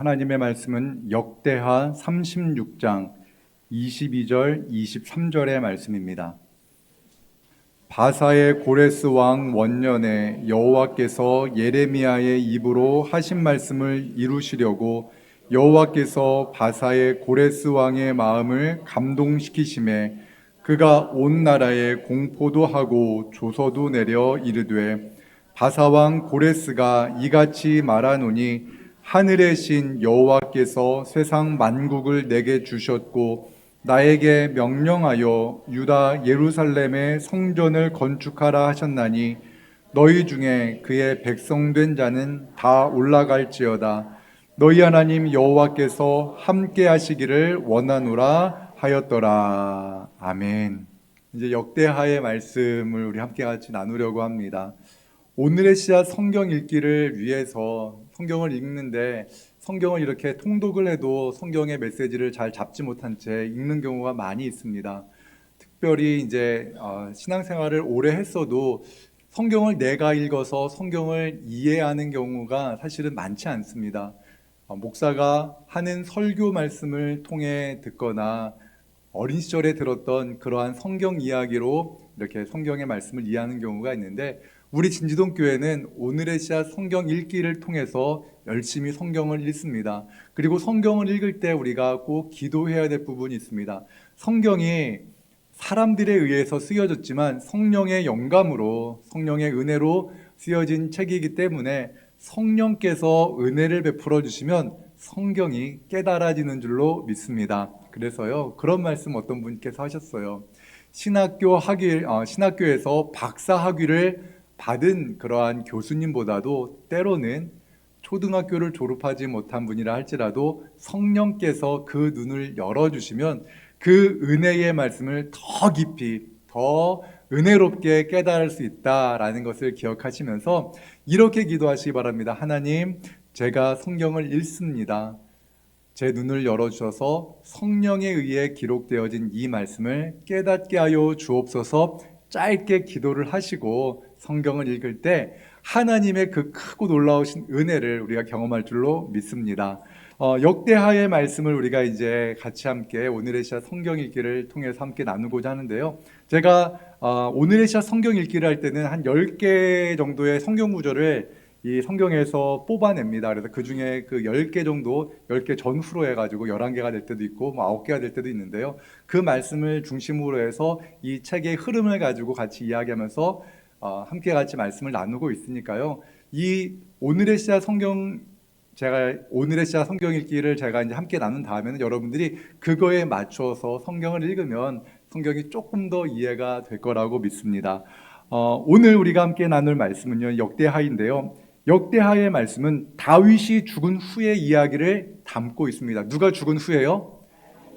하나님의 말씀은 역대하 36장 22절, 23절의 말씀입니다. 바사의 고레스 왕 원년에 여호와께서 예레미야의 입으로 하신 말씀을 이루시려고 여호와께서 바사의 고레스 왕의 마음을 감동시키심에 그가 온 나라에 공포도 하고 조서도 내려 이르되 바사 왕 고레스가 이같이 말하노니 하늘의 신 여호와께서 세상 만국을 내게 주셨고 나에게 명령하여 유다 예루살렘의 성전을 건축하라 하셨나니 너희 중에 그의 백성된 자는 다 올라갈지어다. 너희 하나님 여호와께서 함께 하시기를 원하노라 하였더라. 아멘. 이제 역대하의 말씀을 우리 함께 같이 나누려고 합니다. 오늘의 씨앗 성경 읽기를 위해서 성경을 읽는데 성경을 이렇게 통독을 해도 성경의 메시지를 잘 잡지 못한 채 읽는 경우가 많이 있습니다. 특별히 이제 신앙생활을 오래 했어도 성경을 내가 읽어서 성경을 이해하는 경우가 사실은 많지 않습니다. 목사가 하는 설교 말씀을 통해 듣거나 어린 시절에 들었던 그러한 성경 이야기로 이렇게 성경의 말씀을 이해하는 경우가 있는데 우리 진지동교회는 오늘의 씨앗 성경 읽기를 통해서 열심히 성경을 읽습니다. 그리고 성경을 읽을 때 우리가 꼭 기도해야 될 부분이 있습니다. 성경이 사람들에 의해서 쓰여졌지만 성령의 영감으로 성령의 은혜로 쓰여진 책이기 때문에 성령께서 은혜를 베풀어 주시면 성경이 깨달아지는 줄로 믿습니다. 그래서요, 그런 말씀 어떤 분께서 하셨어요. 신학교에서 박사 학위를 받은 그러한 교수님보다도 때로는 초등학교를 졸업하지 못한 분이라 할지라도 성령께서 그 눈을 열어주시면 그 은혜의 말씀을 더 깊이, 더 은혜롭게 깨달을 수 있다라는 것을 기억하시면서 이렇게 기도하시기 바랍니다. 하나님, 제가 성경을 읽습니다. 제 눈을 열어주셔서 성령에 의해 기록되어진 이 말씀을 깨닫게 하여 주옵소서. 짧게 기도를 하시고 성경을 읽을 때 하나님의 그 크고 놀라우신 은혜를 우리가 경험할 줄로 믿습니다. 역대하의 말씀을 우리가 이제 같이 함께 오늘의 씨앗 성경 읽기를 통해서 함께 나누고자 하는데요. 제가 오늘의 씨앗 성경 읽기를 할 때는 한 10개 정도의 성경 구절을 이 성경에서 뽑아냅니다. 그래서 그 중에 그 10개 정도, 10개 전후로 해가지고 11개가 될 때도 있고 9개가 될 때도 있는데요. 그 말씀을 중심으로 해서 이 책의 흐름을 가지고 같이 이야기하면서 함께 같이 말씀을 나누고 있으니까요. 이 오늘의 씨앗 성경 읽기를 제가 이제 함께 나눈 다음에는 여러분들이 그거에 맞춰서 성경을 읽으면 성경이 조금 더 이해가 될 거라고 믿습니다. 오늘 우리가 함께 나눌 말씀은요, 역대하인데요. 역대하의 말씀은 다윗이 죽은 후의 이야기를 담고 있습니다. 누가 죽은 후에요?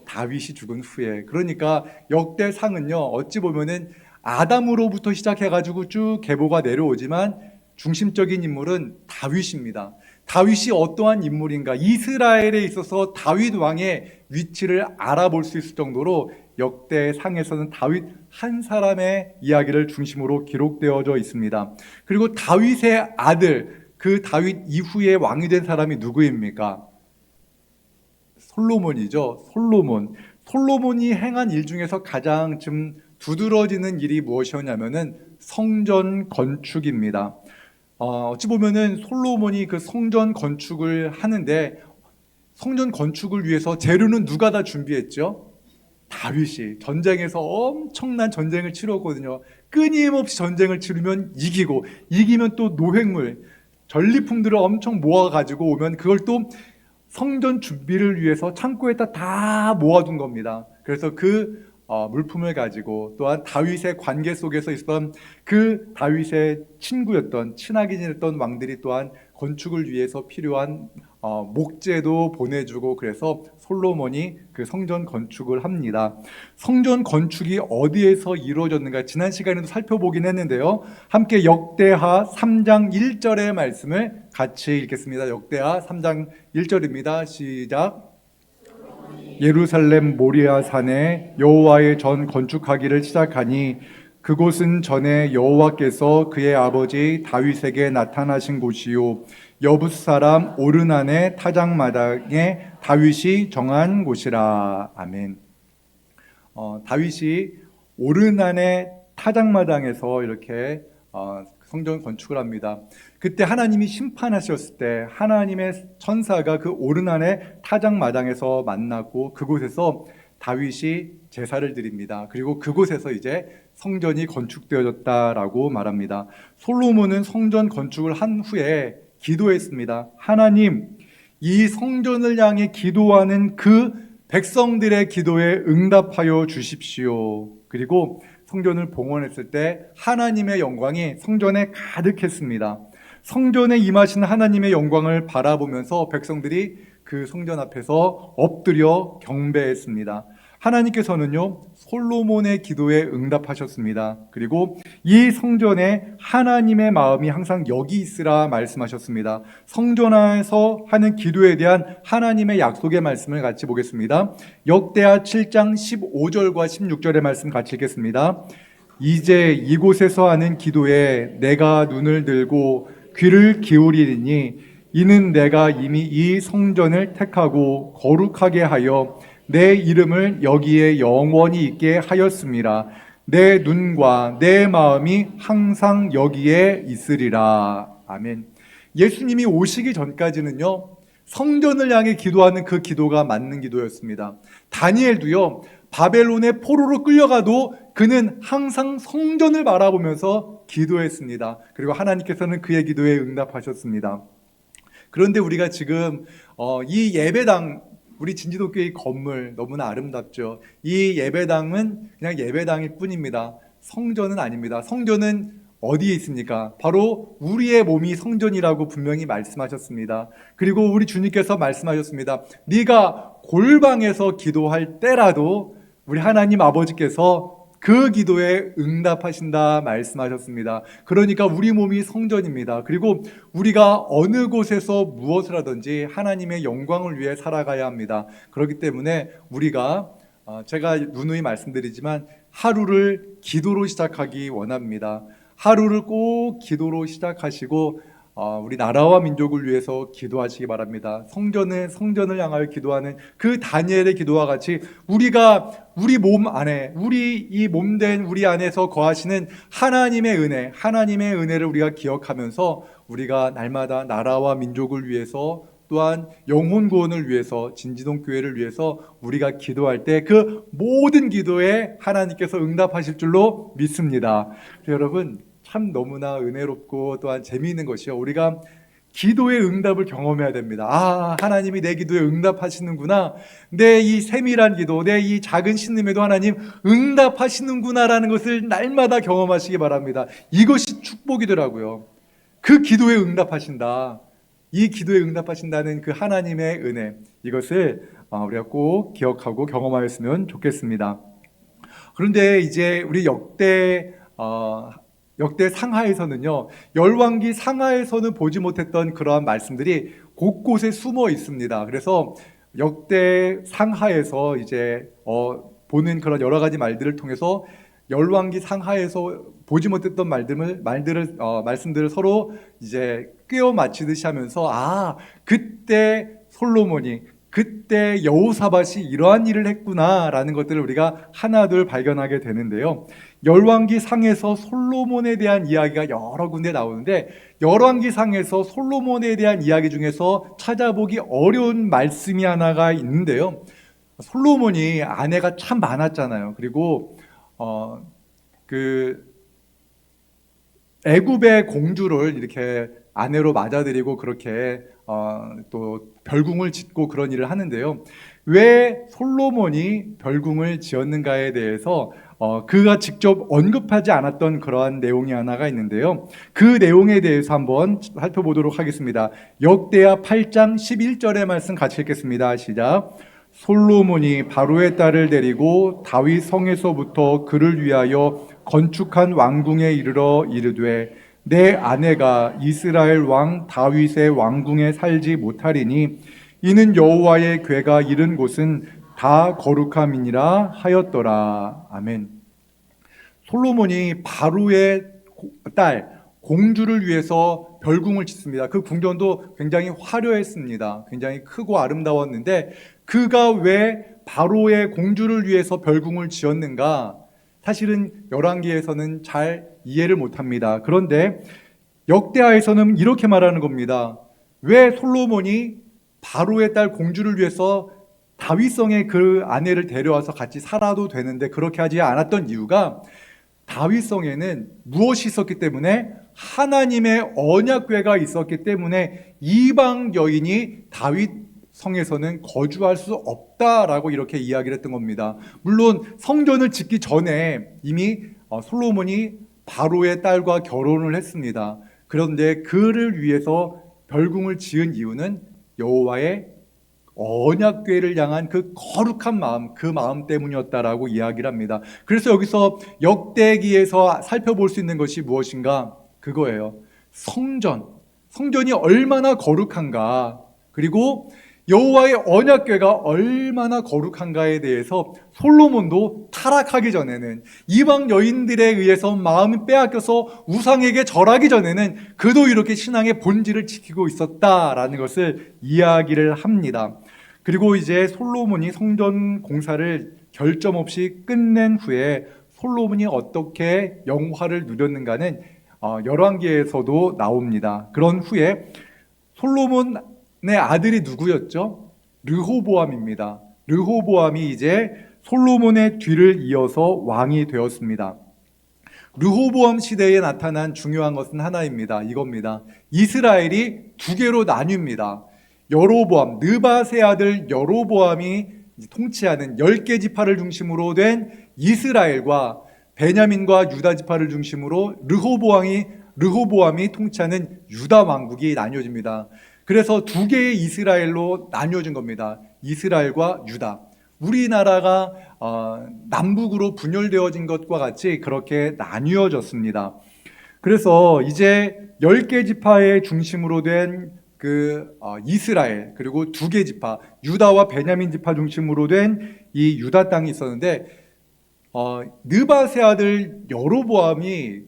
다윗이 죽은 후에. 그러니까 역대상은요, 어찌 보면은 아담으로부터 시작해가지고 쭉 계보가 내려오지만 중심적인 인물은 다윗입니다. 다윗이 어떠한 인물인가? 이스라엘에 있어서 다윗 왕의 위치를 알아볼 수 있을 정도로 역대상에서는 다윗 한 사람의 이야기를 중심으로 기록되어져 있습니다. 그리고 다윗의 아들, 그 다윗 이후에 왕이 된 사람이 누구입니까? 솔로몬이죠. 솔로몬이 행한 일 중에서 가장 좀 두드러지는 일이 무엇이었냐면은 성전 건축입니다. 어찌 보면은 솔로몬이 그 성전 건축을 하는데 성전 건축을 위해서 재료는 누가 다 준비했죠? 다윗이. 전쟁에서 엄청난 전쟁을 치렀거든요. 끊임없이 전쟁을 치르면 이기면 또 노획물, 전리품들을 엄청 모아가지고 오면 그걸 또 성전 준비를 위해서 창고에다 다 모아둔 겁니다. 그래서 그 물품을 가지고 또한 다윗의 관계 속에서 있었던 그 다윗의 친하게 지냈던 왕들이 또한 건축을 위해서 필요한 목재도 보내주고 그래서 솔로몬이 그 성전 건축을 합니다. 성전 건축이 어디에서 이루어졌는가 지난 시간에도 살펴보긴 했는데요. 함께 역대하 3장 1절의 말씀을 같이 읽겠습니다. 역대하 3장 1절입니다. 시작. 예루살렘 모리아 산에 여호와의 전 건축하기를 시작하니 그곳은 전에 여호와께서 그의 아버지 다윗에게 나타나신 곳이요 여부스 사람 오르난의 타작마당에 다윗이 정한 곳이라. 아멘. 다윗이 오르난의 타작마당에서 이렇게 성전 건축을 합니다. 그때 하나님이 심판하셨을 때 하나님의 천사가 그 오르난의 타작마당에서 만났고 그곳에서 다윗이 제사를 드립니다. 그리고 그곳에서 이제 성전이 건축되어졌다라고 말합니다. 솔로몬은 성전 건축을 한 후에 기도했습니다. 하나님, 이 성전을 향해 기도하는 그 백성들의 기도에 응답하여 주십시오. 그리고 성전을 봉헌했을 때 하나님의 영광이 성전에 가득했습니다. 성전에 임하신 하나님의 영광을 바라보면서 백성들이 그 성전 앞에서 엎드려 경배했습니다. 하나님께서는요, 솔로몬의 기도에 응답하셨습니다. 그리고 이 성전에 하나님의 마음이 항상 여기 있으라 말씀하셨습니다. 성전 안에서 하는 기도에 대한 하나님의 약속의 말씀을 같이 보겠습니다. 역대하 7장 15절과 16절의 말씀 같이 읽겠습니다. 이제 이곳에서 하는 기도에 내가 눈을 들고 귀를 기울이리니 이는 내가 이미 이 성전을 택하고 거룩하게 하여 내 이름을 여기에 영원히 있게 하였습니다. 내 눈과 내 마음이 항상 여기에 있으리라. 아멘. 예수님이 오시기 전까지는요, 성전을 향해 기도하는 그 기도가 맞는 기도였습니다. 다니엘도요, 바벨론의 포로로 끌려가도 그는 항상 성전을 바라보면서 기도했습니다. 그리고 하나님께서는 그의 기도에 응답하셨습니다. 그런데 우리가 지금 이 예배당, 우리 진지도교회 건물 너무나 아름답죠. 이 예배당은 그냥 예배당일 뿐입니다. 성전은 아닙니다. 성전은 어디에 있습니까? 바로 우리의 몸이 성전이라고 분명히 말씀하셨습니다. 그리고 우리 주님께서 말씀하셨습니다. 네가 골방에서 기도할 때라도 우리 하나님 아버지께서 그 기도에 응답하신다 말씀하셨습니다. 그러니까 우리 몸이 성전입니다. 그리고 우리가 어느 곳에서 무엇을 하든지 하나님의 영광을 위해 살아가야 합니다. 그렇기 때문에 우리가 제가 누누이 말씀드리지만 하루를 기도로 시작하기 원합니다. 하루를 꼭 기도로 시작하시고 우리 나라와 민족을 위해서 기도하시기 바랍니다. 성전을 향하여 기도하는 그 다니엘의 기도와 같이 우리가 우리 몸 안에, 이 몸된 우리 안에서 거하시는 하나님의 은혜를 우리가 기억하면서 우리가 날마다 나라와 민족을 위해서 또한 영혼 구원을 위해서 진지동 교회를 위해서 우리가 기도할 때 그 모든 기도에 하나님께서 응답하실 줄로 믿습니다. 여러분, 참 너무나 은혜롭고 또한 재미있는 것이요, 우리가 기도의 응답을 경험해야 됩니다. 하나님이 내 기도에 응답하시는구나, 내 이 세밀한 기도, 내 이 작은 신음에도 하나님 응답하시는구나라는 것을 날마다 경험하시기 바랍니다. 이것이 축복이더라고요. 그 기도에 응답하신다, 이 기도에 응답하신다는 그 하나님의 은혜, 이것을 우리가 꼭 기억하고 경험하였으면 좋겠습니다. 그런데 이제 우리 역대 상하에서는요, 열왕기 상하에서는 보지 못했던 그러한 말씀들이 곳곳에 숨어 있습니다. 그래서 역대 상하에서 이제 보는 그런 여러 가지 말들을 통해서 열왕기 상하에서 보지 못했던 말씀들을 서로 이제 꿰어 맞히듯이 하면서 그때 솔로몬이, 그때 여호사밧이 이러한 일을 했구나라는 것들을 우리가 하나둘 발견하게 되는데요. 열왕기 상에서 솔로몬에 대한 이야기가 여러 군데 나오는데, 열왕기 상에서 솔로몬에 대한 이야기 중에서 찾아보기 어려운 말씀이 하나가 있는데요. 솔로몬이 아내가 참 많았잖아요. 그리고 그 애굽의 공주를 이렇게 아내로 맞아들이고 그렇게 또 별궁을 짓고 그런 일을 하는데요. 왜 솔로몬이 별궁을 지었는가에 대해서 그가 직접 언급하지 않았던 그러한 내용이 하나가 있는데요. 그 내용에 대해서 한번 살펴보도록 하겠습니다. 역대하 8장 11절의 말씀 같이 읽겠습니다. 시작. 솔로몬이 바로의 딸을 데리고 다윗 성에서부터 그를 위하여 건축한 왕궁에 이르러 이르되 내 아내가 이스라엘 왕 다윗의 왕궁에 살지 못하리니 이는 여호와의 궤가 이른 곳은 다 거룩함이니라 하였더라. 아멘. 솔로몬이 바로의 딸 공주를 위해서 별궁을 짓습니다. 그 궁전도 굉장히 화려했습니다. 굉장히 크고 아름다웠는데 그가 왜 바로의 공주를 위해서 별궁을 지었는가? 사실은 열왕기에서는 잘 이해를 못합니다. 그런데 역대하에서는 이렇게 말하는 겁니다. 왜 솔로몬이 바로의 딸 공주를 위해서 다윗성의 그 아내를 데려와서 같이 살아도 되는데 그렇게 하지 않았던 이유가, 다윗성에는 무엇이 있었기 때문에, 하나님의 언약궤가 있었기 때문에 이방 여인이 다윗 성에서는 거주할 수 없다라고 이렇게 이야기를 했던 겁니다. 물론 성전을 짓기 전에 이미 솔로몬이 바로의 딸과 결혼을 했습니다. 그런데 그를 위해서 별궁을 지은 이유는 여호와의 언약궤를 향한 그 거룩한 마음, 그 마음 때문이었다라고 이야기를 합니다. 그래서 여기서 역대기에서 살펴볼 수 있는 것이 무엇인가? 그거예요. 성전이 얼마나 거룩한가, 그리고 여호와의 언약궤가 얼마나 거룩한가에 대해서 솔로몬도 타락하기 전에는, 이방 여인들에 의해서 마음이 빼앗겨서 우상에게 절하기 전에는 그도 이렇게 신앙의 본질을 지키고 있었다라는 것을 이야기를 합니다. 그리고 이제 솔로몬이 성전 공사를 결점 없이 끝낸 후에 솔로몬이 어떻게 영화를 누렸는가는 열왕기에서도 나옵니다. 그런 후에 솔로몬의 아들이 누구였죠? 르호보암입니다. 르호보암이 이제 솔로몬의 뒤를 이어서 왕이 되었습니다. 르호보암 시대에 나타난 중요한 것은 하나입니다. 이겁니다. 이스라엘이 두 개로 나뉩니다. 여로보암, 느밧의 아들 여로보암이 통치하는 10개 지파를 중심으로 된 이스라엘과 베냐민과 유다 지파를 중심으로 르호보암이 통치하는 유다 왕국이 나뉘어집니다. 그래서 두 개의 이스라엘로 나뉘어진 겁니다. 이스라엘과 유다. 우리나라가 남북으로 분열되어진 것과 같이 그렇게 나뉘어졌습니다. 그래서 이제 10개 지파의 중심으로 된 이스라엘, 그리고 두 개 지파, 유다와 베냐민 지파 중심으로 된 이 유다 땅이 있었는데, 느밧의 아들 여로보암이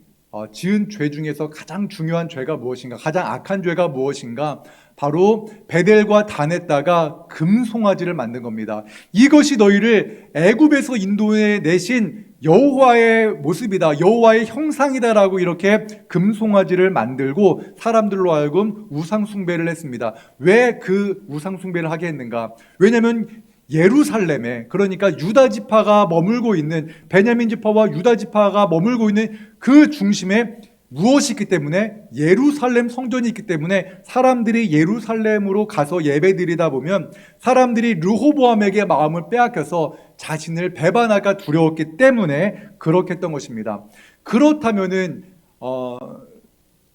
지은 죄 중에서 가장 중요한 죄가 무엇인가, 가장 악한 죄가 무엇인가, 바로 베델과 단에다가 금송아지를 만든 겁니다. 이것이 너희를 애굽에서 인도해 내신 여호와의 모습이다, 여호와의 형상이다라고 이렇게 금송아지를 만들고 사람들로 하여금 우상숭배를 했습니다. 왜 그 우상숭배를 하게 했는가? 왜냐하면 예루살렘에, 그러니까 유다 지파가 머물고 있는, 베냐민 지파와 유다 지파가 머물고 있는 그 중심에 무엇이 있기 때문에, 예루살렘 성전이 있기 때문에 사람들이 예루살렘으로 가서 예배드리다 보면 사람들이 르호보암에게 마음을 빼앗겨서 자신을 배반할까 두려웠기 때문에 그렇게 했던 것입니다. 그렇다면은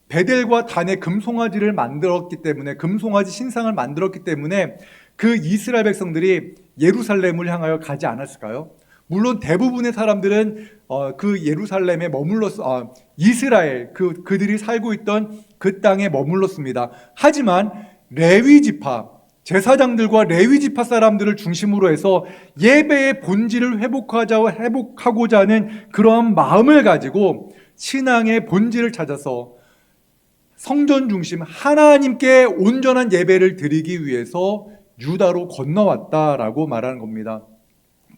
베델과 단에 금송아지를 만들었기 때문에, 금송아지 신상을 만들었기 때문에 그 이스라엘 백성들이 예루살렘을 향하여 가지 않았을까요? 물론 대부분의 사람들은 그 예루살렘에 머물렀어, 이스라엘, 그들이 살고 있던 그 땅에 머물렀습니다. 하지만 레위 지파, 제사장들과 레위 지파 사람들을 중심으로 해서 예배의 본질을 회복하고자 하는 그러한 마음을 가지고 신앙의 본질을 찾아서 성전 중심, 하나님께 온전한 예배를 드리기 위해서 유다로 건너왔다라고 말하는 겁니다.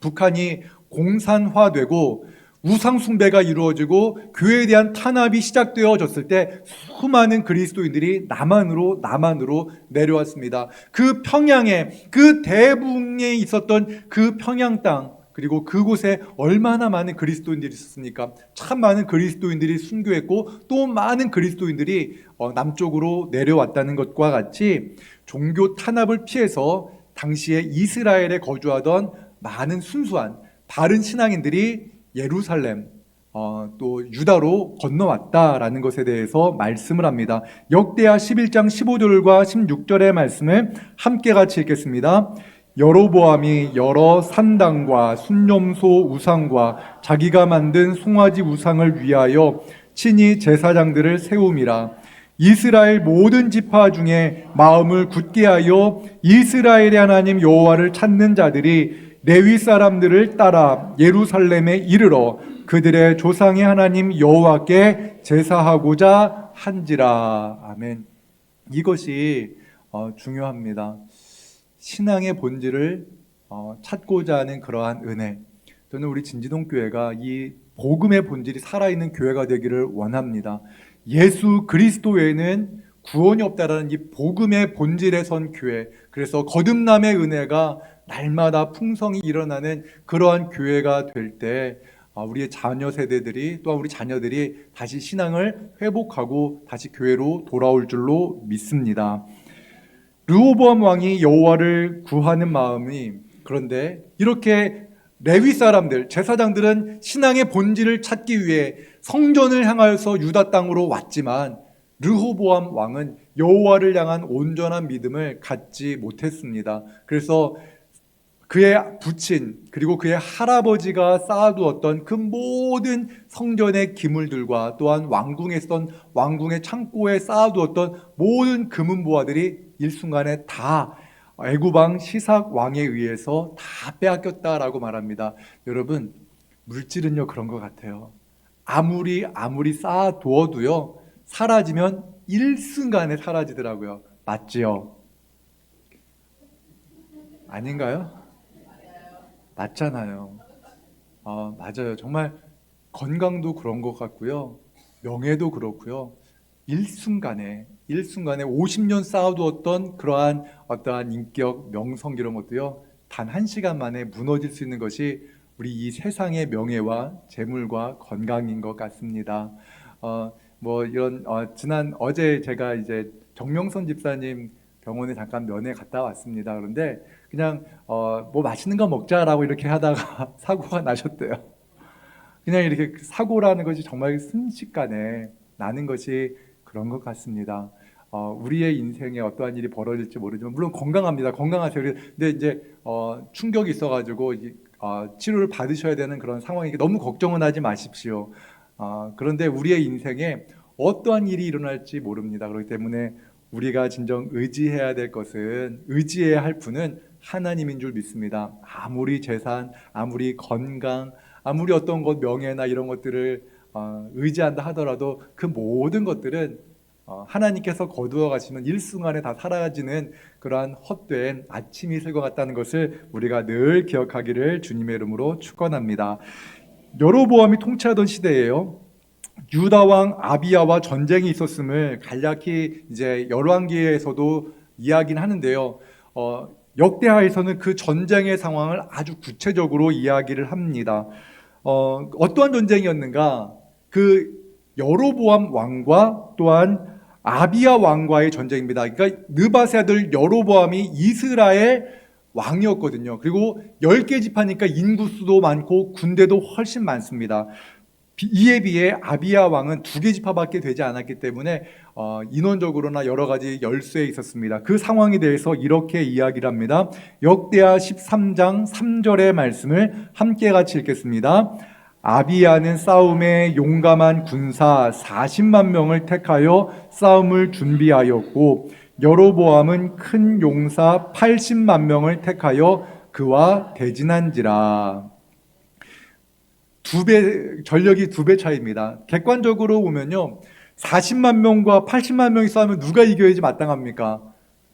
북한이 공산화되고 우상숭배가 이루어지고 교회에 대한 탄압이 시작되어졌을 때 수많은 그리스도인들이 남한으로 내려왔습니다. 그 평양에, 그 대붕에 있었던 그 평양 땅, 그리고 그곳에 얼마나 많은 그리스도인들이 있었습니까? 참 많은 그리스도인들이 순교했고 또 많은 그리스도인들이 남쪽으로 내려왔다는 것과 같이 종교 탄압을 피해서 당시에 이스라엘에 거주하던 많은 순수한 바른 신앙인들이 예루살렘, 또 유다로 건너왔다라는 것에 대해서 말씀을 합니다. 역대하 11장 15절과 16절의 말씀을 함께 같이 읽겠습니다. 여로보암이 여러 산당과 순념소 우상과 자기가 만든 송아지 우상을 위하여 친히 제사장들을 세움이라. 이스라엘 모든 지파 중에 마음을 굳게 하여 이스라엘의 하나님 여호와를 찾는 자들이 레위 사람들을 따라 예루살렘에 이르러 그들의 조상의 하나님 여호와께 제사하고자 한지라. 아멘. 이것이 중요합니다. 신앙의 본질을 찾고자 하는 그러한 은혜. 저는 우리 진지동 교회가 이 복음의 본질이 살아있는 교회가 되기를 원합니다. 예수 그리스도 외에는 구원이 없다라는 이 복음의 본질에 선 교회, 그래서 거듭남의 은혜가 날마다 풍성히 일어나는 그러한 교회가 될 때 우리의 자녀 세대들이, 또한 우리 자녀들이 다시 신앙을 회복하고 다시 교회로 돌아올 줄로 믿습니다. 르호보암 왕이 여호와를 구하는 마음이, 그런데 이렇게 레위 사람들, 제사장들은 신앙의 본질을 찾기 위해 성전을 향하여서 유다 땅으로 왔지만 르호보암 왕은 여호와를 향한 온전한 믿음을 갖지 못했습니다. 그래서 그의 부친 그리고 그의 할아버지가 쌓아두었던 그 모든 성전의 기물들과 또한 왕궁에 있던 왕궁의 창고에 쌓아두었던 모든 금은보화들이 일순간에 다 애굽 왕 시삭 왕에 의해서 다 빼앗겼다라고 말합니다. 여러분, 물질은요 그런 것 같아요. 아무리 쌓아두어도요 사라지면 일순간에 사라지더라고요. 맞지요? 아닌가요? 맞잖아요. 맞아요. 정말 건강도 그런 것 같고요. 명예도 그렇고요. 일순간에 50년 쌓아두었던 그러한 어떠한 인격, 명성 이런 것도요. 단 1시간 만에 무너질 수 있는 것이 우리 이 세상의 명예와 재물과 건강인 것 같습니다. 어제 제가 이제 정명선 집사님 병원에 잠깐 면회 갔다 왔습니다. 그런데 그냥 뭐 맛있는 거 먹자라고 이렇게 하다가 사고가 나셨대요. 그냥 이렇게 사고라는 것이 정말 순식간에 나는 것이 그런 것 같습니다. 우리의 인생에 어떠한 일이 벌어질지 모르지만 물론 건강합니다. 건강하세요. 근데 이제 충격이 있어가지고 치료를 받으셔야 되는 그런 상황이니까 너무 걱정은 하지 마십시오. 그런데 우리의 인생에 어떠한 일이 일어날지 모릅니다. 그렇기 때문에 우리가 진정 의지해야 될 것은, 의지해야 할 분은 하나님인 줄 믿습니다. 아무리 재산, 아무리 건강, 아무리 어떤 것, 명예나 이런 것들을 의지한다 하더라도 그 모든 것들은 하나님께서 거두어 가시면 일순간에 다 사라지는 그러한 헛된 아침이 있을 것 같다는 것을 우리가 늘 기억하기를 주님의 이름으로 축원합니다. 여로보암이 통치하던 시대예요. 유다 왕 아비야와 전쟁이 있었음을 간략히 이제 열왕기에서도 이야기는 하는데요. 역대하에서는 그 전쟁의 상황을 아주 구체적으로 이야기를 합니다. 어떠한 전쟁이었는가? 그 여로보암 왕과 또한 아비야 왕과의 전쟁입니다. 그러니까 느바세 아들 여로보암이 이스라엘 왕이었거든요. 그리고 10개 지파니까 인구수도 많고 군대도 훨씬 많습니다. 이에 비해 아비야 왕은 2개 지파밖에 되지 않았기 때문에 인원적으로나 여러 가지 열세에 있었습니다. 그 상황에 대해서 이렇게 이야기를 합니다. 역대하 13장 3절의 말씀을 함께 같이 읽겠습니다. 아비야는 싸움에 용감한 군사 40만 명을 택하여 싸움을 준비하였고 여로보암은 큰 용사 80만 명을 택하여 그와 대진한지라. 전력이 2배 차이입니다. 객관적으로 보면요, 40만 명과 80만 명이 싸우면 누가 이겨야지 마땅합니까?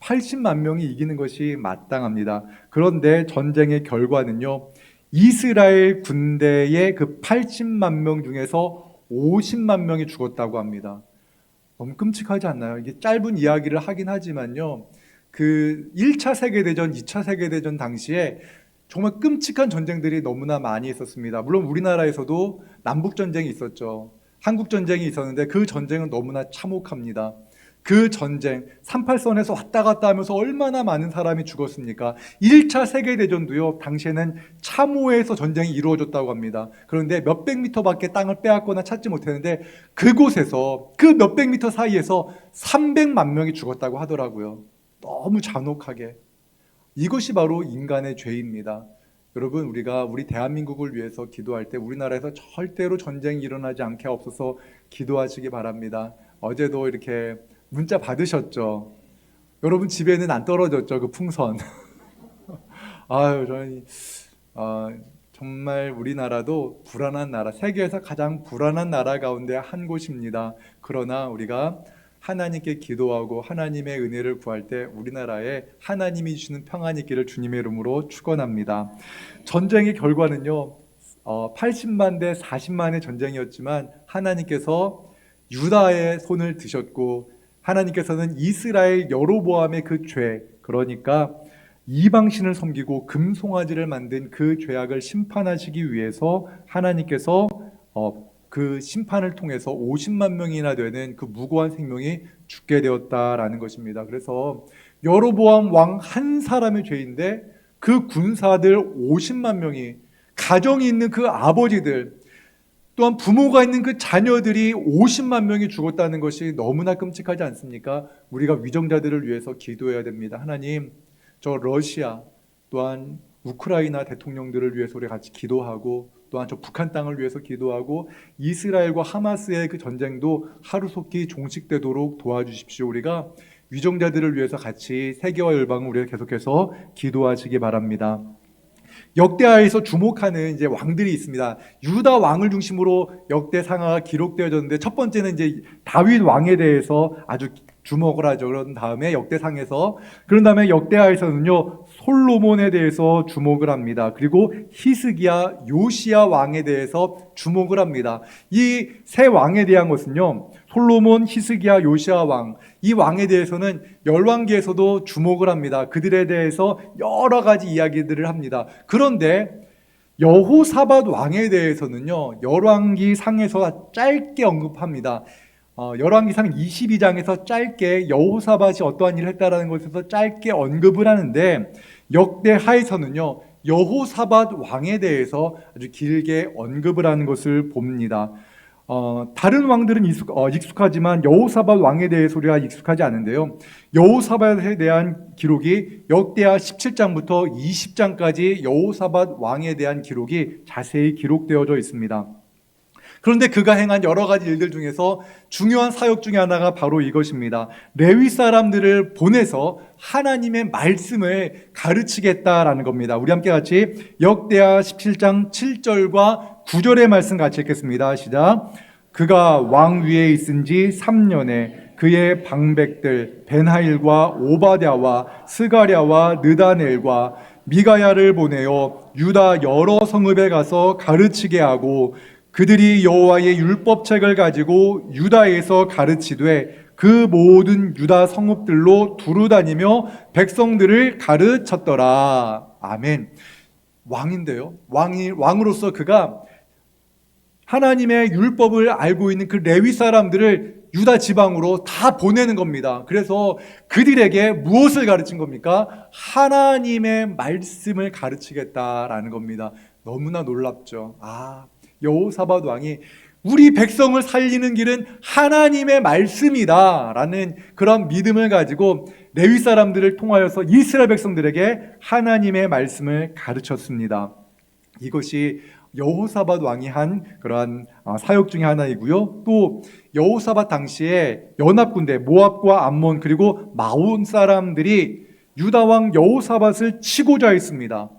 80만 명이 이기는 것이 마땅합니다. 그런데 전쟁의 결과는요, 이스라엘 군대의 그 80만 명 중에서 50만 명이 죽었다고 합니다. 너무 끔찍하지 않나요? 이게 짧은 이야기를 하긴 하지만요, 그 1차 세계대전, 2차 세계대전 당시에 정말 끔찍한 전쟁들이 너무나 많이 있었습니다. 물론 우리나라에서도 남북전쟁이 있었죠. 한국전쟁이 있었는데 그 전쟁은 너무나 참혹합니다. 그 전쟁, 38선에서 왔다 갔다 하면서 얼마나 많은 사람이 죽었습니까? 1차 세계대전도요, 당시에는 참호에서 전쟁이 이루어졌다고 합니다. 그런데 몇백 미터밖에 땅을 빼앗거나 찾지 못했는데 그곳에서, 그 몇백 미터 사이에서 300만 명이 죽었다고 하더라고요. 너무 잔혹하게. 이것이 바로 인간의 죄입니다. 여러분, 우리가 우리 대한민국을 위해서 기도할 때 우리나라에서 절대로 전쟁이 일어나지 않게 없어서 기도하시기 바랍니다. 어제도 이렇게 문자 받으셨죠? 여러분 집에는 안 떨어졌죠? 그 풍선. 아유, 정말 우리나라도 불안한 나라, 세계에서 가장 불안한 나라 가운데 한 곳입니다. 그러나 우리가 하나님께 기도하고 하나님의 은혜를 구할 때 우리나라에 하나님이 주시는 평안이 있기를 주님의 이름으로 축원합니다. 전쟁의 결과는요, 80만 대 40만의 전쟁이었지만 하나님께서 유다의 손을 드셨고 하나님께서는 이스라엘 여로보암의 그 죄, 그러니까 이방신을 섬기고 금송아지를 만든 그 죄악을 심판하시기 위해서 하나님께서 그 심판을 통해서 50만 명이나 되는 그 무고한 생명이 죽게 되었다라는 것입니다. 그래서 여로보암 왕 한 사람의 죄인데 그 군사들 50만 명이, 가정이 있는 그 아버지들, 또한 부모가 있는 그 자녀들이 50만 명이 죽었다는 것이 너무나 끔찍하지 않습니까? 우리가 위정자들을 위해서 기도해야 됩니다. 하나님, 저 러시아 또한 우크라이나 대통령들을 위해서 우리 같이 기도하고, 또한 저 북한 땅을 위해서 기도하고, 이스라엘과 하마스의 그 전쟁도 하루속히 종식되도록 도와주십시오. 우리가 위정자들을 위해서 같이 세계와 열방을 우리가 계속해서 기도하시기 바랍니다. 역대하에서 주목하는 이제 왕들이 있습니다. 유다 왕을 중심으로 역대 상하가 기록되어졌는데, 첫 번째는 이제 다윗 왕에 대해서 아주 주목을 하죠. 그런 다음에 역대상에서, 그런 다음에 역대하에서는요 솔로몬에 대해서 주목을 합니다. 그리고 히스기야, 요시야 왕에 대해서 주목을 합니다. 이 세 왕에 대한 것은요, 솔로몬, 히스기야, 요시야 왕, 이 왕에 대해서는 열왕기에서도 주목을 합니다. 그들에 대해서 여러 가지 이야기들을 합니다. 그런데 여호사밧 왕에 대해서는요 열왕기 상에서 짧게 언급합니다. 열왕기상 22장에서 짧게 여호사밧이 어떠한 일을 했다라는 것에서 짧게 언급을 하는데, 역대하에서는요 여호사밧 왕에 대해서 아주 길게 언급을 하는 것을 봅니다. 다른 왕들은 익숙하지만 여호사밧 왕에 대해서 우리가 익숙하지 않은데요, 여호사밧에 대한 기록이 역대하 17장부터 20장까지 여호사밧 왕에 대한 기록이 자세히 기록되어져 있습니다. 그런데 그가 행한 여러 가지 일들 중에서 중요한 사역 중에 하나가 바로 이것입니다. 레위 사람들을 보내서 하나님의 말씀을 가르치겠다라는 겁니다. 우리 함께 같이 역대하 17장 7절과 9절의 말씀 같이 읽겠습니다. 시작. 그가 왕 위에 있은 지 3년에 그의 방백들 벤하일과 오바댜와 스가랴와 느다넬과 미가야를 보내어 유다 여러 성읍에 가서 가르치게 하고, 그들이 여호와의 율법책을 가지고 유다에서 가르치되 그 모든 유다 성읍들로 두루다니며 백성들을 가르쳤더라. 아멘. 왕인데요, 왕으로서 그가 하나님의 율법을 알고 있는 그 레위 사람들을 유다 지방으로 다 보내는 겁니다. 그래서 그들에게 무엇을 가르친 겁니까? 하나님의 말씀을 가르치겠다라는 겁니다. 너무나 놀랍죠. 여호사밧 왕이 우리 백성을 살리는 길은 하나님의 말씀이다 라는 그런 믿음을 가지고 레위 사람들을 통하여서 이스라엘 백성들에게 하나님의 말씀을 가르쳤습니다. 이것이 여호사밧 왕이 한 그러한 사역 중에 하나이고요. 또 여호사밧 당시에 연합군대 모압과 암몬 그리고 마온 사람들이 유다 왕 여호사밧을 치고자 했습니다.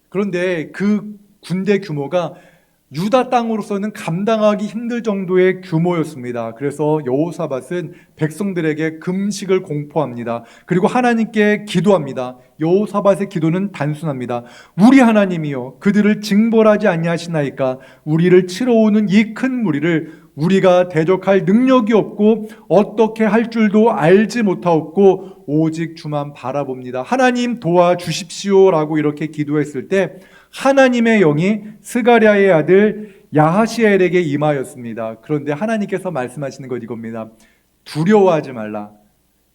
그런데 그 군대 규모가 유다 땅으로서는 감당하기 힘들 정도의 규모였습니다. 그래서 여호사밧은 백성들에게 금식을 공포합니다. 그리고 하나님께 기도합니다. 여호사밧의 기도는 단순합니다. 우리 하나님이여, 그들을 징벌하지 아니하시나이까? 우리를 치러 오는 이 큰 무리를 우리가 대적할 능력이 없고 어떻게 할 줄도 알지 못하옵고 오직 주만 바라봅니다. 하나님 도와주십시오라고 이렇게 기도했을 때 하나님의 영이 스가랴의 아들 야하시엘에게 임하였습니다. 그런데 하나님께서 말씀하시는 것 이겁니다. 두려워하지 말라.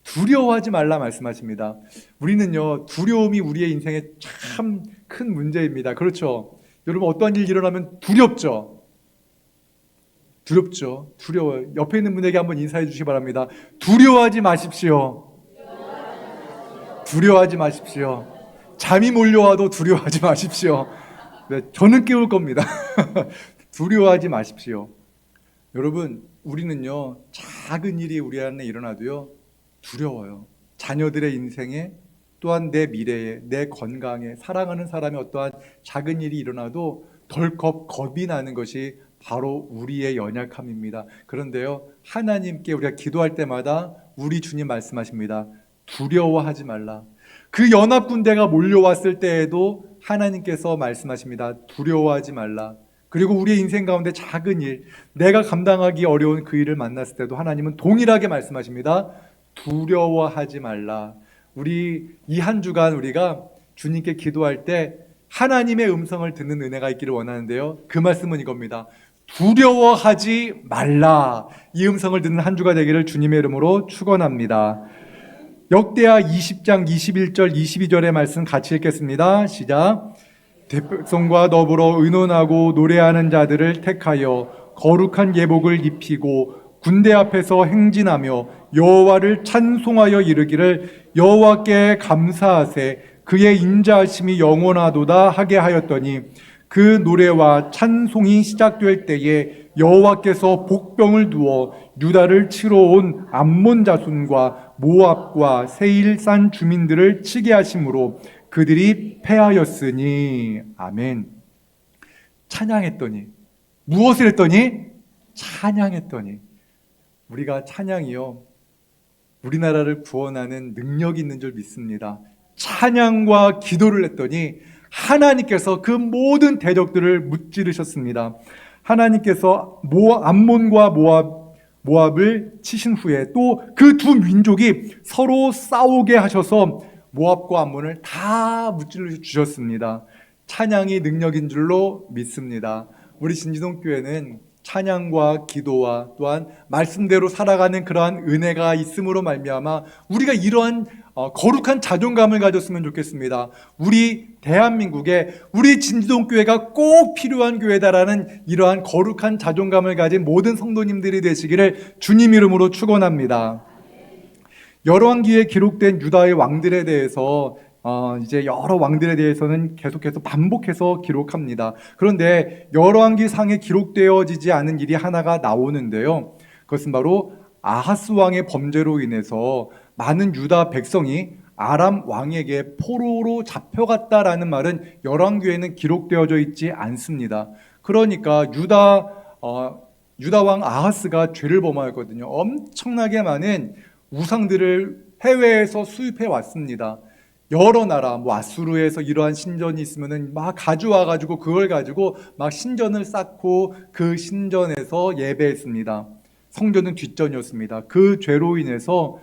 두려워하지 말라 말씀하십니다. 우리는요, 두려움이 우리의 인생에 참 큰 문제입니다. 그렇죠? 여러분, 어떤 일 일어나면 두렵죠? 두렵죠? 두려워요. 옆에 있는 분에게 한번 인사해 주시기 바랍니다. 두려워하지 마십시오. 두려워하지 마십시오. 잠이 몰려와도 두려워하지 마십시오. 네, 저는 깨울 겁니다. 두려워하지 마십시오. 여러분, 우리는요, 작은 일이 우리 안에 일어나도요, 두려워요. 자녀들의 인생에 또한 내 미래에, 내 건강에, 사랑하는 사람의 어떠한 작은 일이 일어나도 덜컥 겁이 나는 것이 바로 우리의 연약함입니다. 그런데요, 하나님께 우리가 기도할 때마다 우리 주님 말씀하십니다. 두려워하지 말라. 그 연합군대가 몰려왔을 때에도 하나님께서 말씀하십니다. 두려워하지 말라. 그리고 우리의 인생 가운데 작은 일, 내가 감당하기 어려운 그 일을 만났을 때도 하나님은 동일하게 말씀하십니다. 두려워하지 말라. 우리 이 한 주간 우리가 주님께 기도할 때 하나님의 음성을 듣는 은혜가 있기를 원하는데요, 그 말씀은 이겁니다. 두려워하지 말라. 이 음성을 듣는 한 주가 되기를 주님의 이름으로 축원합니다. 역대하 20장 21절 22절의 말씀 같이 읽겠습니다. 시작. 백성과 더불어 의논하고 노래하는 자들을 택하여 거룩한 예복을 입히고 군대 앞에서 행진하며 여호와를 찬송하여 이르기를 여호와께 감사하세 그의 인자하심이 영원하도다 하게 하였더니 그 노래와 찬송이 시작될 때에 여호와께서 복병을 두어 유다를 치러 온 암몬 자손과 모압과 세일산 주민들을 치게 하심으로 그들이 패하였으니. 아멘. 찬양했더니, 무엇을 했더니? 찬양했더니. 우리가 찬양이요, 우리나라를 구원하는 능력이 있는 줄 믿습니다. 찬양과 기도를 했더니 하나님께서 그 모든 대적들을 무찌르셨습니다. 하나님께서 암몬과 모압을 치신 후에 또 그 두 민족이 서로 싸우게 하셔서 모압과 암몬을 다 무찔러 주셨습니다. 찬양이 능력인 줄로 믿습니다. 우리 진지동교회는 찬양과 기도와 또한 말씀대로 살아가는 그러한 은혜가 있음으로 말미암아 우리가 이러한 거룩한 자존감을 가졌으면 좋겠습니다. 우리 대한민국에 우리 진지동교회가 꼭 필요한 교회다라는 이러한 거룩한 자존감을 가진 모든 성도님들이 되시기를 주님 이름으로 축원합니다. 열왕기에 기록된 유다의 왕들에 대해서 이제 여러 왕들에 대해서는 계속해서 반복해서 기록합니다. 그런데 열왕기 상에 기록되어지지 않은 일이 하나가 나오는데요, 그것은 바로 아하스 왕의 범죄로 인해서 많은 유다 백성이 아람 왕에게 포로로 잡혀갔다라는 말은 열왕기에는 기록되어져 있지 않습니다. 그러니까 유다 왕 아하스가 죄를 범하였거든요. 엄청나게 많은 우상들을 해외에서 수입해 왔습니다. 여러 나라, 아수르에서 이러한 신전이 있으면은 막 가져와 가지고 그걸 가지고 막 신전을 쌓고 그 신전에서 예배했습니다. 성전은 뒷전이었습니다. 그 죄로 인해서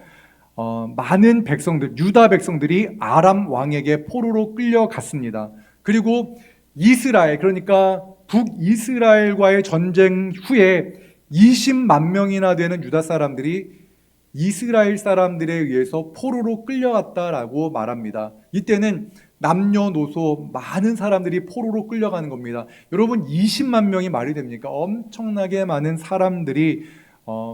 많은 백성들, 유다 백성들이 아람 왕에게 포로로 끌려갔습니다. 그리고 이스라엘, 그러니까 북이스라엘과의 전쟁 후에 20만 명이나 되는 유다 사람들이 이스라엘 사람들에 의해서 포로로 끌려갔다라고 말합니다. 이때는 남녀노소 많은 사람들이 포로로 끌려가는 겁니다. 여러분, 20만 명이 말이 됩니까? 엄청나게 많은 사람들이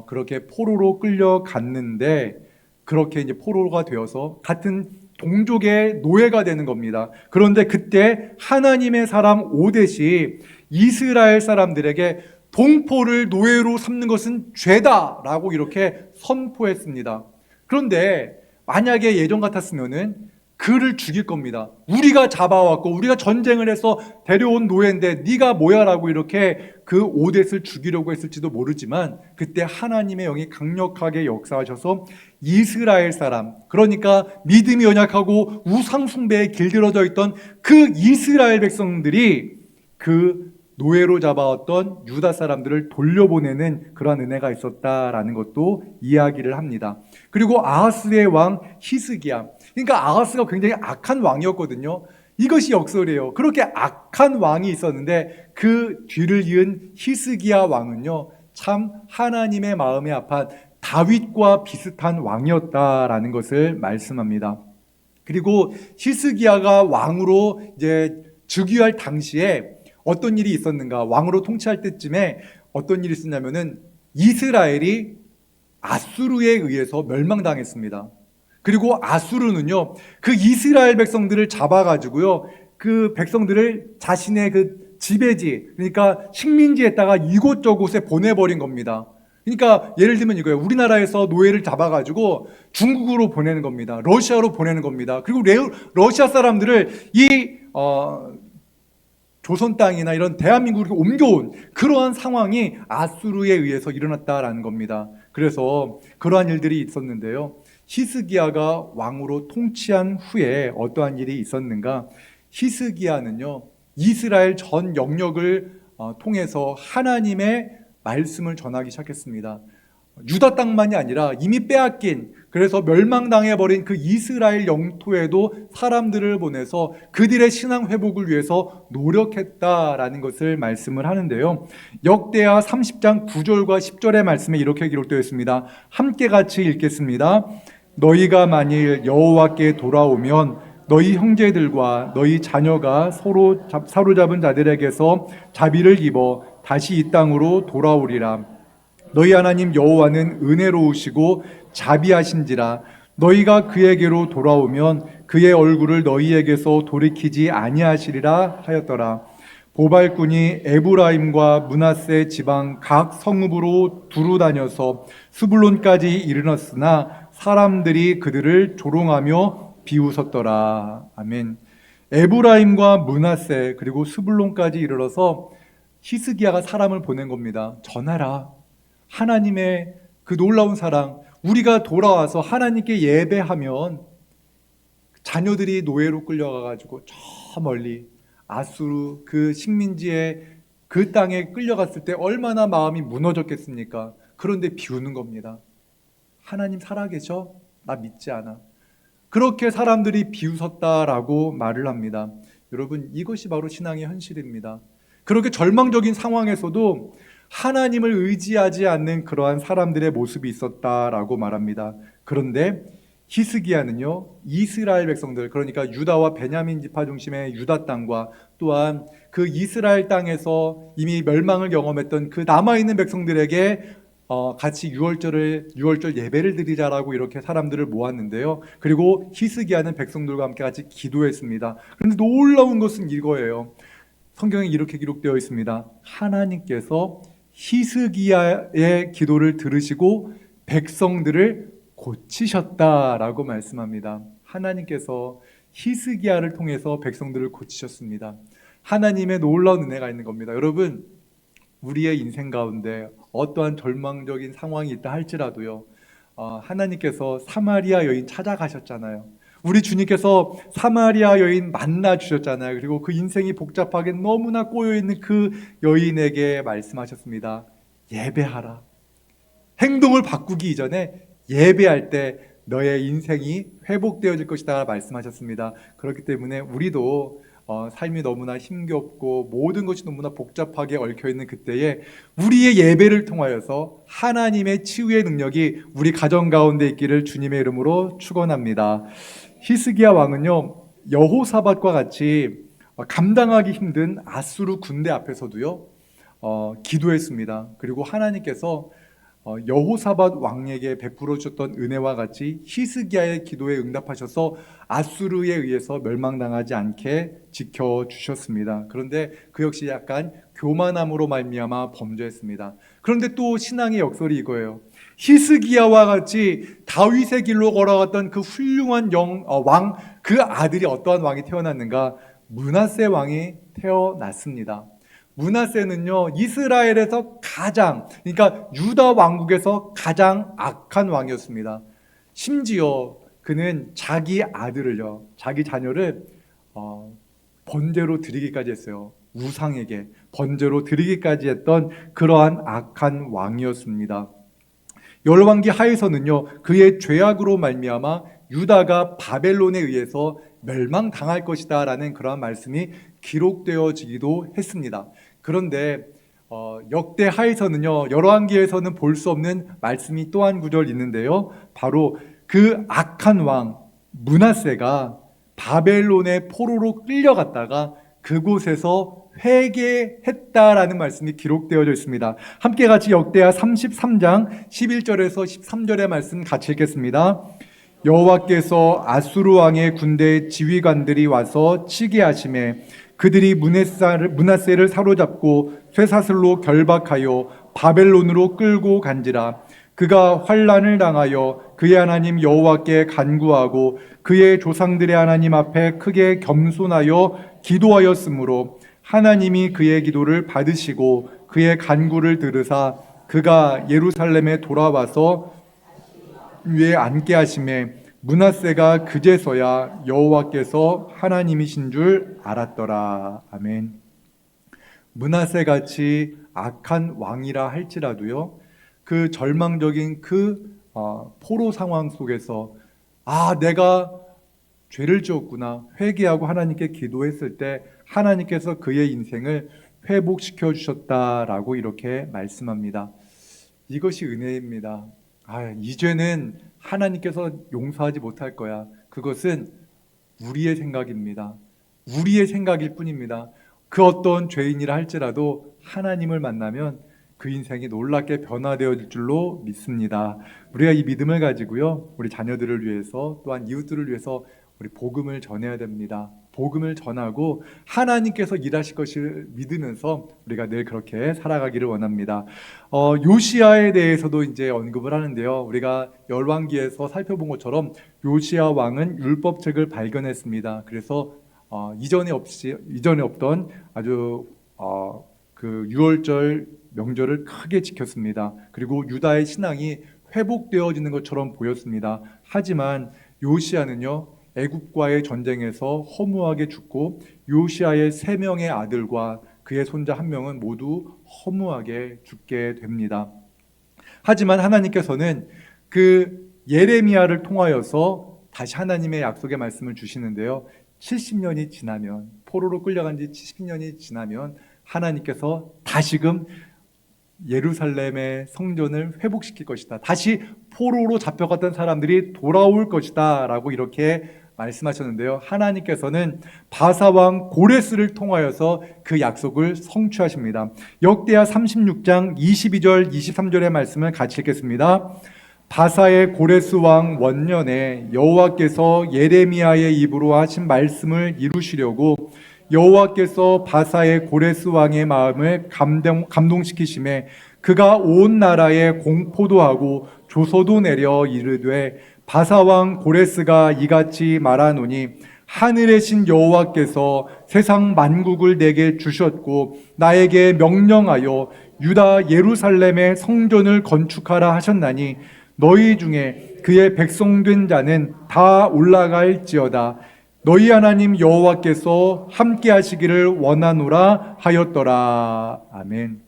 그렇게 포로로 끌려갔는데, 그렇게 이제 포로가 되어서 같은 동족의 노예가 되는 겁니다. 그런데 그때 하나님의 사람 오뎃이 이스라엘 사람들에게 동포를 노예로 삼는 것은 죄다라고 이렇게 선포했습니다. 그런데 만약에 예전 같았으면은 그를 죽일 겁니다. 우리가 잡아왔고 우리가 전쟁을 해서 데려온 노예인데 네가 뭐야라고 이렇게 그 오뎃을 죽이려고 했을지도 모르지만, 그때 하나님의 영이 강력하게 역사하셔서 이스라엘 사람, 그러니까 믿음이 연약하고 우상 숭배에 길들여져 있던 그 이스라엘 백성들이 그 노예로 잡아왔던 유다 사람들을 돌려보내는 그러한 은혜가 있었다라는 것도 이야기를 합니다. 그리고 아하스의 왕 히스기야, 그러니까 아하스가 굉장히 악한 왕이었거든요. 이것이 역설이에요. 그렇게 악한 왕이 있었는데 그 뒤를 이은 히스기야 왕은요, 참 하나님의 마음에 합한 다윗과 비슷한 왕이었다라는 것을 말씀합니다. 그리고 히스기야가 왕으로 이제 즉위할 당시에 어떤 일이 있었는가? 왕으로 통치할 때쯤에 어떤 일이 있었냐면은 이스라엘이 아수르에 의해서 멸망당했습니다. 그리고 아수르는요, 그 이스라엘 백성들을 잡아가지고요, 그 백성들을 자신의 그 지배지, 그러니까 식민지에다가 이곳저곳에 보내버린 겁니다. 그러니까 예를 들면 이거예요. 우리나라에서 노예를 잡아가지고 중국으로 보내는 겁니다. 러시아로 보내는 겁니다. 그리고 러시아 사람들을 이 조선 땅이나 이런 대한민국으로 옮겨온 그러한 상황이 아수르에 의해서 일어났다라는 겁니다. 그래서 그러한 일들이 있었는데요. 히스기야가 왕으로 통치한 후에 어떠한 일이 있었는가? 히스기야는요, 이스라엘 전 영역을 통해서 하나님의 말씀을 전하기 시작했습니다. 유다 땅만이 아니라 이미 빼앗긴, 그래서 멸망당해버린 그 이스라엘 영토에도 사람들을 보내서 그들의 신앙 회복을 위해서 노력했다라는 것을 말씀을 하는데요. 역대하 30장 9절과 10절의 말씀에 이렇게 기록되어 있습니다. 함께 같이 읽겠습니다. 너희가 만일 여호와께 돌아오면 너희 형제들과 너희 자녀가 서로 사로잡은 자들에게서 자비를 입어 다시 이 땅으로 돌아오리라. 너희 하나님 여호와는 은혜로우시고 자비하신지라. 너희가 그에게로 돌아오면 그의 얼굴을 너희에게서 돌이키지 아니하시리라 하였더라. 보발꾼이 에브라임과 므낫세 지방 각 성읍으로 두루 다녀서 스불론까지 이르렀으나 사람들이 그들을 조롱하며 비웃었더라. 아멘. 에브라임과 므낫세 그리고 스불론까지 이르러서 히스기야가 사람을 보낸 겁니다. 전하라. 하나님의 그 놀라운 사랑, 우리가 돌아와서 하나님께 예배하면 자녀들이 노예로 끌려가가지고 저 멀리 아수르 그 식민지의 그 땅에 끌려갔을 때 얼마나 마음이 무너졌겠습니까? 그런데 비우는 겁니다. 하나님 살아계셔? 나 믿지 않아. 그렇게 사람들이 비웃었다라고 말을 합니다. 여러분, 이것이 바로 신앙의 현실입니다. 그렇게 절망적인 상황에서도 하나님을 의지하지 않는 그러한 사람들의 모습이 있었다라고 말합니다. 그런데 히스기야는요, 이스라엘 백성들, 그러니까 유다와 베냐민 지파 중심의 유다 땅과 또한 그 이스라엘 땅에서 이미 멸망을 경험했던 그 남아있는 백성들에게 같이 유월절 예배를 드리자라고 이렇게 사람들을 모았는데요. 그리고 히스기야는 백성들과 함께 같이 기도했습니다. 그런데 놀라운 것은 이거예요. 성경에 이렇게 기록되어 있습니다. 하나님께서 히스기야의 기도를 들으시고 백성들을 고치셨다라고 말씀합니다. 하나님께서 히스기야를 통해서 백성들을 고치셨습니다. 하나님의 놀라운 은혜가 있는 겁니다. 여러분, 우리의 인생 가운데 어떠한 절망적인 상황이 있다 할지라도요, 하나님께서 사마리아 여인 찾아가셨잖아요. 우리 주님께서 사마리아 여인 만나 주셨잖아요. 그리고 그 인생이 복잡하게 너무나 꼬여있는 그 여인에게 말씀하셨습니다. 예배하라. 행동을 바꾸기 이전에 예배할 때 너의 인생이 회복되어질 것이다 말씀하셨습니다. 그렇기 때문에 우리도 삶이 너무나 힘겹고 모든 것이 너무나 복잡하게 얽혀있는 그때에 우리의 예배를 통하여서 하나님의 치유의 능력이 우리 가정 가운데 있기를 주님의 이름으로 축원합니다. 히스기야 왕은요, 여호사밧과 같이 감당하기 힘든 아수르 군대 앞에서도요 기도했습니다. 그리고 하나님께서 여호사밧 왕에게 베풀어 주셨던 은혜와 같이 히스기야의 기도에 응답하셔서 아수르에 의해서 멸망당하지 않게 지켜주셨습니다. 그런데 그 역시 약간 교만함으로 말미암아 범죄했습니다. 그런데 또 신앙의 역설이 이거예요. 히스기야와 같이 다윗의 길로 걸어갔던 그 훌륭한 왕, 그 아들이 어떠한 왕이 태어났는가? 므낫세 왕이 태어났습니다. 므낫세는요, 이스라엘에서 가장, 그러니까 유다 왕국에서 가장 악한 왕이었습니다. 심지어 그는 자기 아들을요, 자기 자녀를 번제로 드리기까지 했어요. 우상에게 번제로 드리기까지 했던 그러한 악한 왕이었습니다. 열왕기 하에서는요, 그의 죄악으로 말미암아 유다가 바벨론에 의해서 멸망당할 것이다 라는 그러한 말씀이 기록되어지기도 했습니다. 그런데 역대 하에서는요, 열왕기에서는 볼 수 없는 말씀이 또 한 구절 있는데요, 바로 그 악한 왕 므낫세가 바벨론의 포로로 끌려갔다가 그곳에서 회개했다라는 말씀이 기록되어져 있습니다. 함께 같이 역대하 33장 11절에서 13절의 말씀 같이 읽겠습니다. 여호와께서 아수르 왕의 군대 지휘관들이 와서 치게 하심에 그들이 므낫세를 사로잡고 쇠사슬로 결박하여 바벨론으로 끌고 간지라. 그가 환난을 당하여 그의 하나님 여호와께 간구하고 그의 조상들의 하나님 앞에 크게 겸손하여 기도하였으므로 하나님이 그의 기도를 받으시고 그의 간구를 들으사 그가 예루살렘에 돌아와서 위에 앉게 하심에 므낫세가 그제서야 여호와께서 하나님이신 줄 알았더라. 아멘. 므낫세 같이 악한 왕이라 할지라도요, 그 절망적인 포로 상황 속에서 내가 죄를 지었구나 회개하고 하나님께 기도했을 때 하나님께서 그의 인생을 회복시켜 주셨다라고 이렇게 말씀합니다. 이것이 은혜입니다. 이 죄는 하나님께서 용서하지 못할 거야. 그것은 우리의 생각입니다. 우리의 생각일 뿐입니다. 그 어떤 죄인이라 할지라도 하나님을 만나면 그 인생이 놀랍게 변화되어질 줄로 믿습니다. 우리가 이 믿음을 가지고요, 우리 자녀들을 위해서 또한 이웃들을 위해서 우리 복음을 전해야 됩니다. 복음을 전하고 하나님께서 일하실 것을 믿으면서 우리가 늘 그렇게 살아가기를 원합니다. 요시야에 대해서도 이제 언급을 하는데요. 우리가 열왕기에서 살펴본 것처럼 요시야 왕은 율법책을 발견했습니다. 그래서 이전에 없던 아주 그 유월절 명절을 크게 지켰습니다. 그리고 유다의 신앙이 회복되어지는 것처럼 보였습니다. 하지만 요시야는요, 애굽과의 전쟁에서 허무하게 죽고 요시야의 3명의 아들과 그의 손자 1명은 모두 허무하게 죽게 됩니다. 하지만 하나님께서는 그 예레미야를 통하여서 다시 하나님의 약속의 말씀을 주시는데요, 70년이 지나면, 포로로 끌려간 지 70년이 지나면 하나님께서 다시금 예루살렘의 성전을 회복시킬 것이다. 다시 포로로 잡혀갔던 사람들이 돌아올 것이다 라고 이렇게 말씀하셨는데요, 하나님께서는 바사왕 고레스를 통하여서 그 약속을 성취하십니다. 역대하 36장 22절 23절의 말씀을 같이 읽겠습니다. 바사의 고레스 왕 원년에 여호와께서 예레미야의 입으로 하신 말씀을 이루시려고 여호와께서 바사의 고레스 왕의 마음을 감동시키심에 그가 온 나라에 공포도 하고 조소도 내려 이르되 바사 왕 고레스가 이같이 말하노니 하늘의 신 여호와께서 세상 만국을 내게 주셨고 나에게 명령하여 유다 예루살렘의 성전을 건축하라 하셨나니 너희 중에 그의 백성된 자는 다 올라갈지어다. 너희 하나님 여호와께서 함께 하시기를 원하노라 하였더라. 아멘.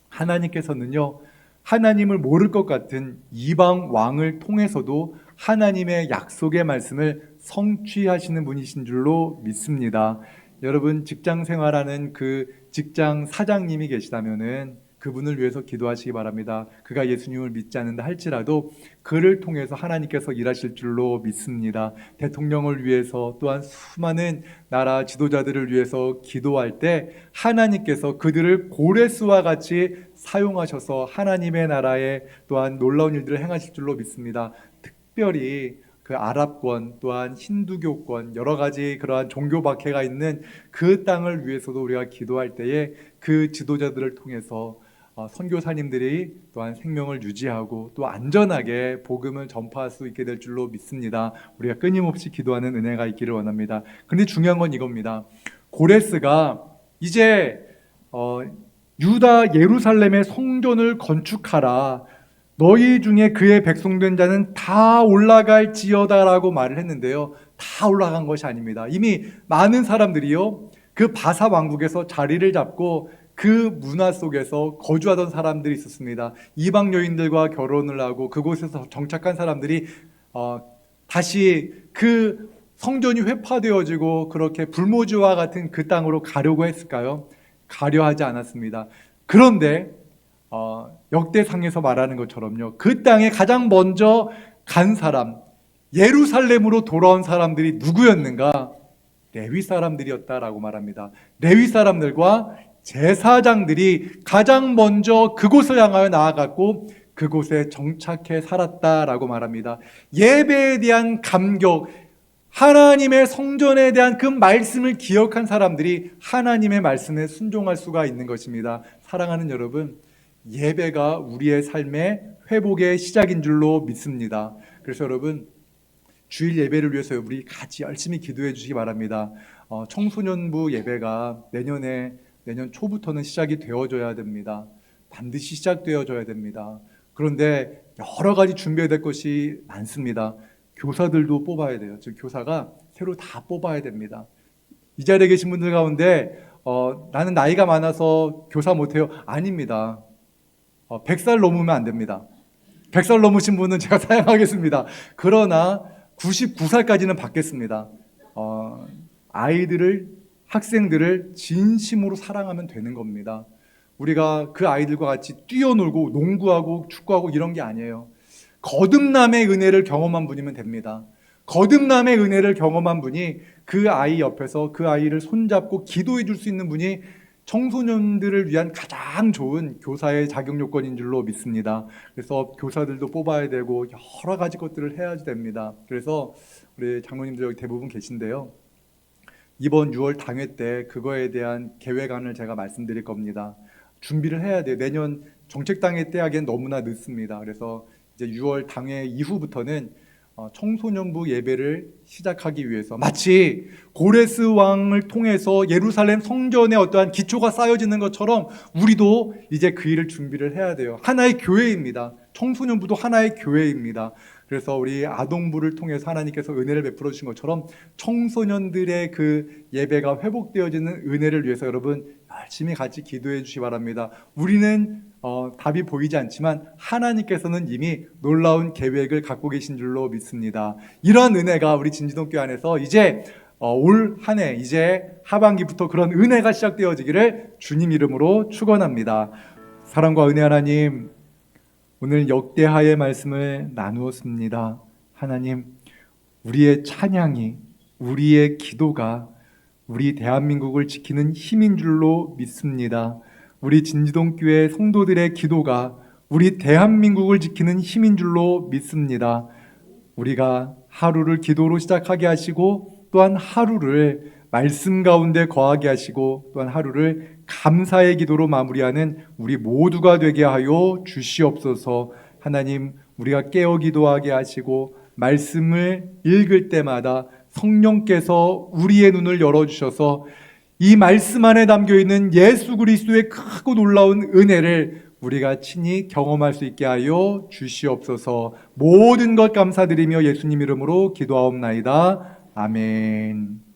하나님께서는요, 하나님을 모를 것 같은 이방 왕을 통해서도 하나님의 약속의 말씀을 성취하시는 분이신 줄로 믿습니다. 여러분, 직장 생활하는 그 직장 사장님이 계시다면은 그분을 위해서 기도하시기 바랍니다. 그가 예수님을 믿지 않는다 할지라도 그를 통해서 하나님께서 일하실 줄로 믿습니다. 대통령을 위해서 또한 수많은 나라 지도자들을 위해서 기도할 때 하나님께서 그들을 고레스와 같이 사용하셔서 하나님의 나라에 또한 놀라운 일들을 행하실 줄로 믿습니다. 특별히 그 아랍권 또한 힌두교권 여러 가지 그러한 종교 박해가 있는 그 땅을 위해서도 우리가 기도할 때에 그 지도자들을 통해서 선교사님들이 또한 생명을 유지하고 또 안전하게 복음을 전파할 수 있게 될 줄로 믿습니다. 우리가 끊임없이 기도하는 은혜가 있기를 원합니다. 그런데 중요한 건 이겁니다. 고레스가 이제 유다 예루살렘의 성전을 건축하라, 너희 중에 그의 백성된 자는 다 올라갈지어다라고 말을 했는데요, 다 올라간 것이 아닙니다. 이미 많은 사람들이요, 그 바사 왕국에서 자리를 잡고 그 문화 속에서 거주하던 사람들이 있었습니다. 이방 여인들과 결혼을 하고 그곳에서 정착한 사람들이 다시 그 성전이 회파되어지고 그렇게 불모지와 같은 그 땅으로 가려고 했을까요? 가려 하지 않았습니다. 그런데 역대상에서 말하는 것처럼요, 그 땅에 가장 먼저 간 사람, 예루살렘으로 돌아온 사람들이 누구였는가? 레위 사람들이었다라고 말합니다. 레위 사람들과 제사장들이 가장 먼저 그곳을 향하여 나아갔고 그곳에 정착해 살았다라고 말합니다. 예배에 대한 감격, 하나님의 성전에 대한 그 말씀을 기억한 사람들이 하나님의 말씀에 순종할 수가 있는 것입니다. 사랑하는 여러분, 예배가 우리의 삶의 회복의 시작인 줄로 믿습니다. 그래서 여러분, 주일 예배를 위해서 우리 같이 열심히 기도해 주시기 바랍니다. 청소년부 예배가 내년 초부터는 시작이 되어져야 됩니다. 반드시 시작되어져야 됩니다. 그런데 여러 가지 준비해야 될 것이 많습니다. 교사들도 뽑아야 돼요. 즉 교사가 새로 다 뽑아야 됩니다. 이 자리에 계신 분들 가운데 나는 나이가 많아서 교사 못해요. 아닙니다. 100살 넘으면 안 됩니다. 100살 넘으신 분은 제가 사양하겠습니다. 그러나 99살까지는 받겠습니다. 학생들을 진심으로 사랑하면 되는 겁니다. 우리가 그 아이들과 같이 뛰어놀고 농구하고 축구하고 이런 게 아니에요. 거듭남의 은혜를 경험한 분이면 됩니다. 거듭남의 은혜를 경험한 분이 그 아이 옆에서 그 아이를 손잡고 기도해 줄 수 있는 분이 청소년들을 위한 가장 좋은 교사의 자격 요건인 줄로 믿습니다. 그래서 교사들도 뽑아야 되고 여러 가지 것들을 해야 됩니다. 그래서 우리 장로님들 여기 대부분 계신데요. 이번 6월 당회 때 그거에 대한 계획안을 제가 말씀드릴 겁니다. 준비를 해야 돼요. 내년 정책당회 때 하기엔 너무나 늦습니다. 그래서 이제 6월 당회 이후부터는 청소년부 예배를 시작하기 위해서 마치 고레스 왕을 통해서 예루살렘 성전에 어떠한 기초가 쌓여지는 것처럼 우리도 이제 그 일을 준비를 해야 돼요. 하나의 교회입니다. 청소년부도 하나의 교회입니다. 그래서 우리 아동부를 통해서 하나님께서 은혜를 베풀어 주신 것처럼 청소년들의 그 예배가 회복되어지는 은혜를 위해서 여러분 열심히 같이 기도해 주시기 바랍니다. 우리는 답이 보이지 않지만 하나님께서는 이미 놀라운 계획을 갖고 계신 줄로 믿습니다. 이러한 은혜가 우리 진지동교회 안에서 이제 올 한 해 이제 하반기부터 그런 은혜가 시작되어지기를 주님 이름으로 축원합니다. 사랑과 은혜 하나님, 오늘 역대하의 말씀을 나누었습니다. 하나님, 우리의 찬양이, 우리의 기도가 우리 대한민국을 지키는 힘인 줄로 믿습니다. 우리 진지동교회 성도들의 기도가 우리 대한민국을 지키는 힘인 줄로 믿습니다. 우리가 하루를 기도로 시작하게 하시고 또한 하루를 말씀 가운데 거하게 하시고 또한 하루를 감사의 기도로 마무리하는 우리 모두가 되게 하여 주시옵소서. 하나님, 우리가 깨어 기도하게 하시고 말씀을 읽을 때마다 성령께서 우리의 눈을 열어주셔서 이 말씀 안에 담겨있는 예수 그리스도의 크고 놀라운 은혜를 우리가 친히 경험할 수 있게 하여 주시옵소서. 모든 것 감사드리며 예수님 이름으로 기도하옵나이다. 아멘.